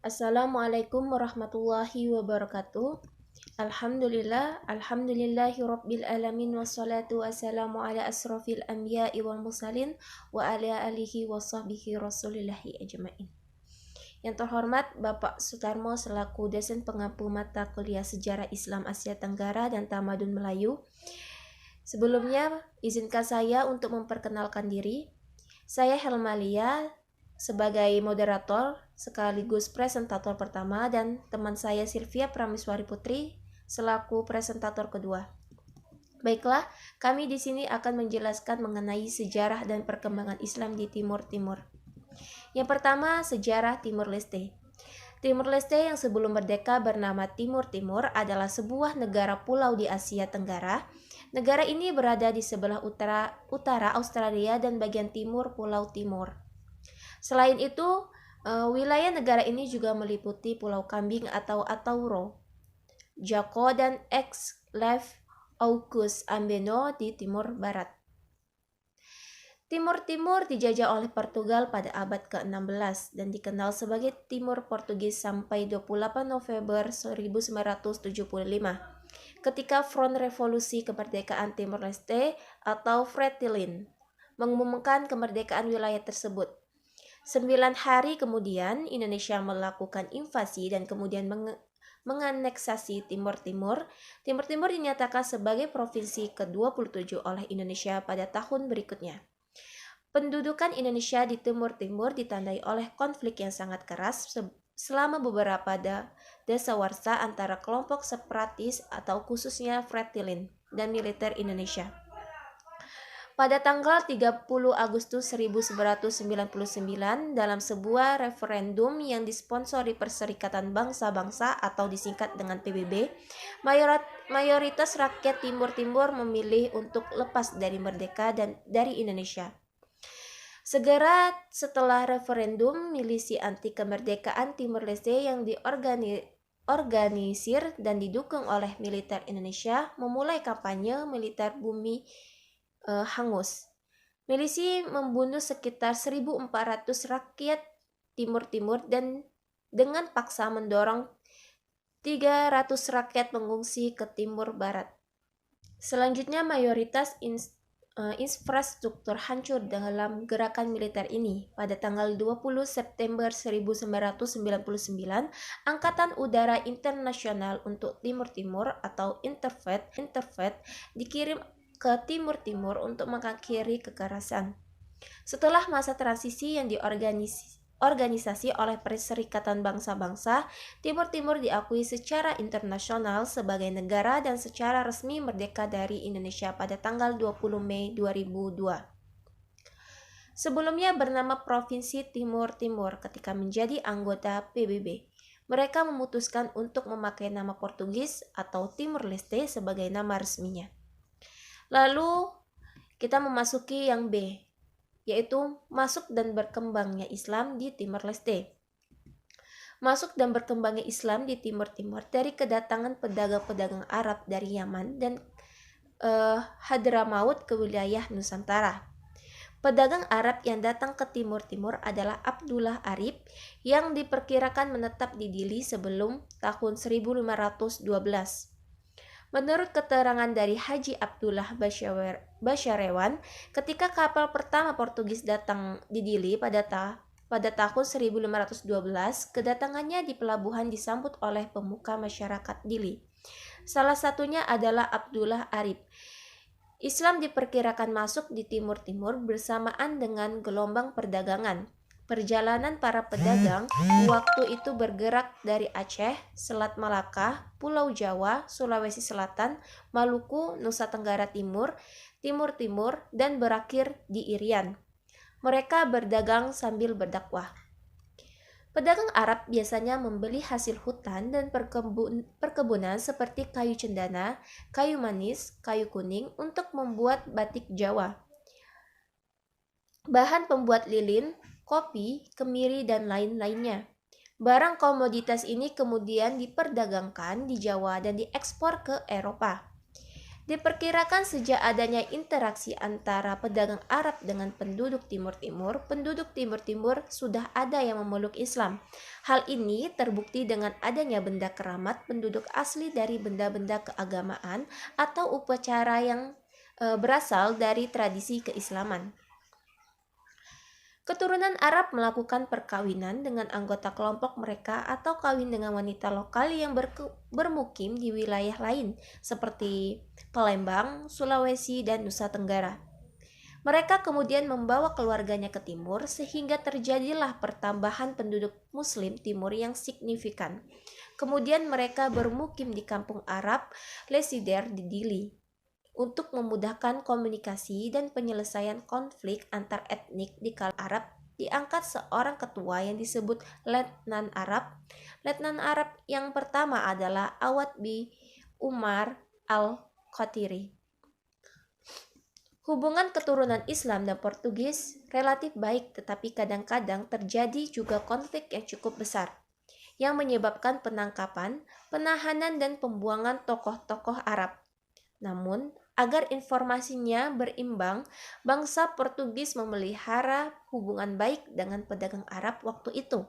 Assalamualaikum warahmatullahi wabarakatuh. Alhamdulillahi rabbil alamin wassalatu wassalamu ala asrofil anbiya'i wal mursalin wa ala alihi wa sahbihi rasulillahi ajma'in. Yang terhormat Bapak Sutarmo selaku dosen pengampu mata kuliah Sejarah Islam Asia Tenggara dan Tamadun Melayu. Sebelumnya, izinkan saya untuk memperkenalkan diri. Saya Helmalia sebagai moderator sekaligus presentator pertama dan teman saya Sylvia Prameswari Putri selaku presentator kedua. Baiklah, kami di sini akan menjelaskan mengenai sejarah dan perkembangan Islam di Timur Timur. Yang pertama, sejarah Timur Leste. Timur Leste yang sebelum merdeka bernama Timur Timur adalah sebuah negara pulau di Asia Tenggara. Negara ini berada di sebelah utara Australia dan bagian timur Pulau Timor. Selain itu, wilayah negara ini juga meliputi Pulau Kambing atau Atauro, Jako dan Ex-Lef Aukus Ambeno di Timur Barat. Timur Timur dijajah oleh Portugal pada abad ke-16 dan dikenal sebagai Timur Portugis sampai 28 November 1975 ketika Front Revolusi Kemerdekaan Timor Leste atau Fretilin mengumumkan kemerdekaan wilayah tersebut. 9 hari kemudian Indonesia melakukan invasi dan kemudian menganeksasi Timur Timur. Timur Timur dinyatakan sebagai provinsi ke-27 oleh Indonesia pada tahun berikutnya. Pendudukan Indonesia di Timur Timur ditandai oleh konflik yang sangat keras selama beberapa dasawarsa antara kelompok separatis atau khususnya Fretilin dan militer Indonesia. Pada tanggal 30 Agustus 1999 dalam sebuah referendum yang disponsori Perserikatan Bangsa-Bangsa atau disingkat dengan PBB, mayoritas rakyat Timur Timur memilih untuk lepas dari merdeka dan dari Indonesia. Segera setelah referendum, milisi anti kemerdekaan Timor Leste yang diorganisir dan didukung oleh militer Indonesia memulai kampanye militer bumi hangus. Milisi membunuh sekitar 1.400 rakyat Timur Timur dan dengan paksa mendorong 300 rakyat mengungsi ke Timur Barat. Selanjutnya mayoritas infrastruktur hancur dalam gerakan militer ini. Pada tanggal 20 September 1999, Angkatan Udara Internasional untuk Timur Timur atau Interfet dikirim ke Timur Timur untuk mengakhiri kekerasan. Setelah masa transisi yang diorganisasi oleh Perserikatan Bangsa-Bangsa, Timur Timur diakui secara internasional sebagai negara dan secara resmi merdeka dari Indonesia pada tanggal 20 Mei 2002. Sebelumnya bernama Provinsi Timur Timur ketika menjadi anggota PBB. Mereka memutuskan untuk memakai nama Portugis atau Timur Leste sebagai nama resminya. Lalu kita memasuki yang B, yaitu masuk dan berkembangnya Islam di Timor Leste. Masuk dan berkembangnya Islam di Timur Timur dari kedatangan pedagang-pedagang Arab dari Yaman dan Hadramaut ke wilayah Nusantara. Pedagang Arab yang datang ke Timur Timur adalah Abdullah Arif yang diperkirakan menetap di Dili sebelum tahun 1512. Menurut keterangan dari Haji Abdullah Basyarewan, ketika kapal pertama Portugis datang di Dili pada tahun 1512, kedatangannya di pelabuhan disambut oleh pemuka masyarakat Dili. Salah satunya adalah Abdullah Arif. Islam diperkirakan masuk di Timur Timur bersamaan dengan gelombang perdagangan. Perjalanan para pedagang waktu itu bergerak dari Aceh, Selat Malaka, Pulau Jawa, Sulawesi Selatan, Maluku, Nusa Tenggara Timur, Timur Timur, dan berakhir di Irian. Mereka berdagang sambil berdakwah. Pedagang Arab biasanya membeli hasil hutan dan perkebunan seperti kayu cendana, kayu manis, kayu kuning untuk membuat batik Jawa. Bahan pembuat lilin, kopi, kemiri, dan lain-lainnya. Barang komoditas ini kemudian diperdagangkan di Jawa dan diekspor ke Eropa. Diperkirakan sejak adanya interaksi antara pedagang Arab dengan penduduk Timur Timur sudah ada yang memeluk Islam. Hal ini terbukti dengan adanya benda keramat penduduk asli dari benda-benda keagamaan atau upacara yang berasal dari tradisi keislaman. Keturunan Arab melakukan perkawinan dengan anggota kelompok mereka atau kawin dengan wanita lokal yang bermukim di wilayah lain seperti Palembang, Sulawesi, dan Nusa Tenggara. Mereka kemudian membawa keluarganya ke timur sehingga terjadilah pertambahan penduduk Muslim timur yang signifikan. Kemudian mereka bermukim di kampung Arab Lesider di Dili. Untuk memudahkan komunikasi dan penyelesaian konflik antar etnik di kalangan Arab, diangkat seorang ketua yang disebut Letnan Arab. Letnan Arab yang pertama adalah Awad bin Umar al-Khatiri. Hubungan keturunan Islam dan Portugis relatif baik, tetapi kadang-kadang terjadi juga konflik yang cukup besar, yang menyebabkan penangkapan, penahanan, dan pembuangan tokoh-tokoh Arab. Namun, agar informasinya berimbang, bangsa Portugis memelihara hubungan baik dengan pedagang Arab waktu itu.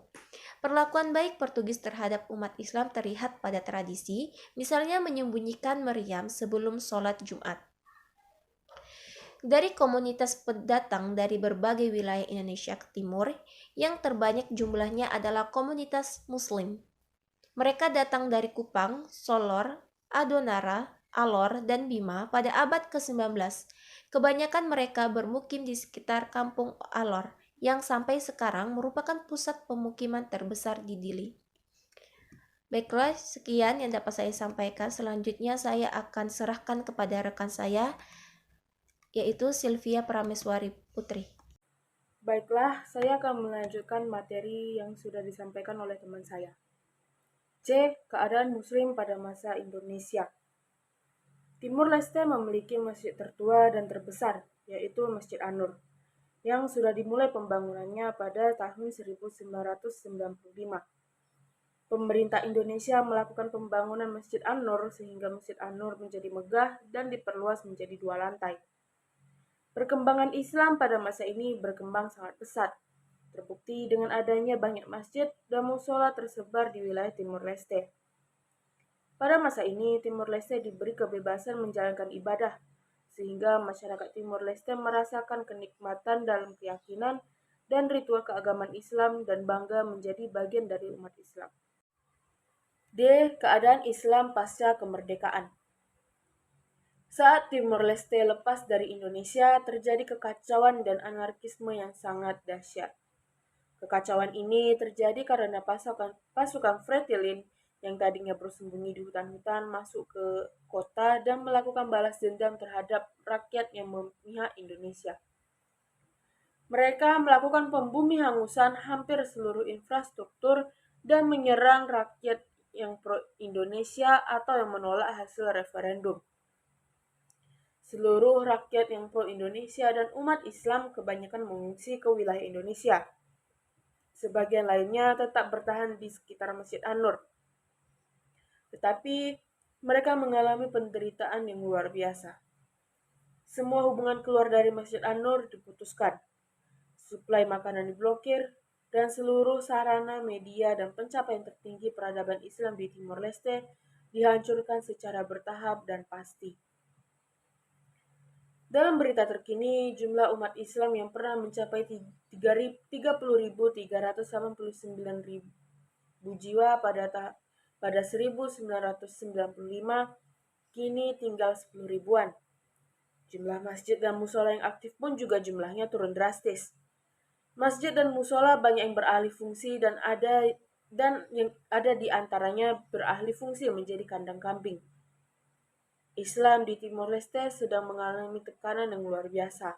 Perlakuan baik Portugis terhadap umat Islam terlihat pada tradisi, misalnya menyembunyikan meriam sebelum sholat Jumat. Dari komunitas pendatang dari berbagai wilayah Indonesia ke timur, yang terbanyak jumlahnya adalah komunitas Muslim. Mereka datang dari Kupang, Solor, Adonara, Alor, dan Bima pada abad ke-19. Kebanyakan mereka bermukim di sekitar kampung Alor, yang sampai sekarang merupakan pusat pemukiman terbesar di Dili. Baiklah, sekian yang dapat saya sampaikan. Selanjutnya saya akan serahkan kepada rekan saya, yaitu Sylvia Prameswari Putri. Baiklah, saya akan melanjutkan materi yang sudah disampaikan oleh teman saya. C. Keadaan Muslim pada masa Indonesia. Timur Leste memiliki masjid tertua dan terbesar, yaitu Masjid An-Nur, yang sudah dimulai pembangunannya pada tahun 1995. Pemerintah Indonesia melakukan pembangunan Masjid An-Nur sehingga Masjid An-Nur menjadi megah dan diperluas menjadi 2 lantai. Perkembangan Islam pada masa ini berkembang sangat pesat, terbukti dengan adanya banyak masjid dan mushola tersebar di wilayah Timur Leste. Pada masa ini, Timur Leste diberi kebebasan menjalankan ibadah, sehingga masyarakat Timur Leste merasakan kenikmatan dalam keyakinan dan ritual keagamaan Islam dan bangga menjadi bagian dari umat Islam. D. Keadaan Islam pasca kemerdekaan. Saat Timor Leste lepas dari Indonesia, terjadi kekacauan dan anarkisme yang sangat dahsyat. Kekacauan ini terjadi karena pasukan Fretilin yang tadinya bersembunyi di hutan-hutan masuk ke kota dan melakukan balas dendam terhadap rakyat yang memihak Indonesia. Mereka melakukan pembumi hangusan hampir seluruh infrastruktur dan menyerang rakyat yang pro-Indonesia atau yang menolak hasil referendum. Seluruh rakyat yang pro-Indonesia dan umat Islam kebanyakan mengungsi ke wilayah Indonesia. Sebagian lainnya tetap bertahan di sekitar Masjid An-Nur. Tetapi mereka mengalami penderitaan yang luar biasa. Semua hubungan keluar dari Masjid An-Nur diputuskan. Suplai makanan diblokir, dan seluruh sarana media dan pencapaian tertinggi peradaban Islam di Timor Leste dihancurkan secara bertahap dan pasti. Dalam berita terkini, jumlah umat Islam yang pernah mencapai 30.389 jiwa pada 1995, kini tinggal 10 ribuan. Jumlah masjid dan musola yang aktif pun juga jumlahnya turun drastis. Masjid dan musola banyak yang beralih fungsi dan yang ada di antaranya beralih fungsi menjadi kandang kambing. Islam di Timor Leste sedang mengalami tekanan yang luar biasa.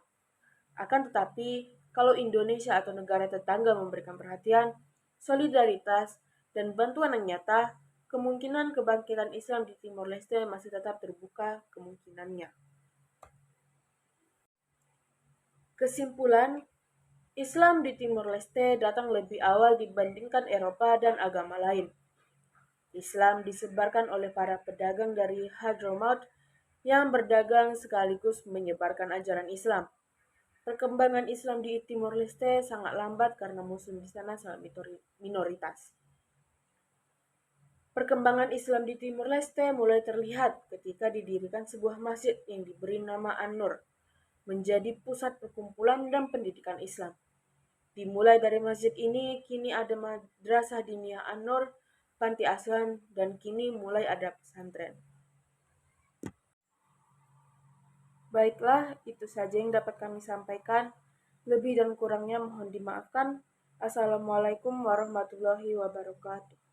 Akan tetapi, kalau Indonesia atau negara tetangga memberikan perhatian, solidaritas, dan bantuan yang nyata, kemungkinan kebangkitan Islam di Timor Leste masih tetap terbuka kemungkinannya. Kesimpulan, Islam di Timor Leste datang lebih awal dibandingkan Eropa dan agama lain. Islam disebarkan oleh para pedagang dari Hadramaut yang berdagang sekaligus menyebarkan ajaran Islam. Perkembangan Islam di Timor Leste sangat lambat karena Muslim di sana sangat minoritas. Perkembangan Islam di Timor Leste mulai terlihat ketika didirikan sebuah masjid yang diberi nama An-Nur, menjadi pusat perkumpulan dan pendidikan Islam. Dimulai dari masjid ini, kini ada madrasah diniyah An-Nur, panti asuhan, dan kini mulai ada pesantren. Baiklah, itu saja yang dapat kami sampaikan. Lebih dan kurangnya mohon dimaafkan. Assalamualaikum warahmatullahi wabarakatuh.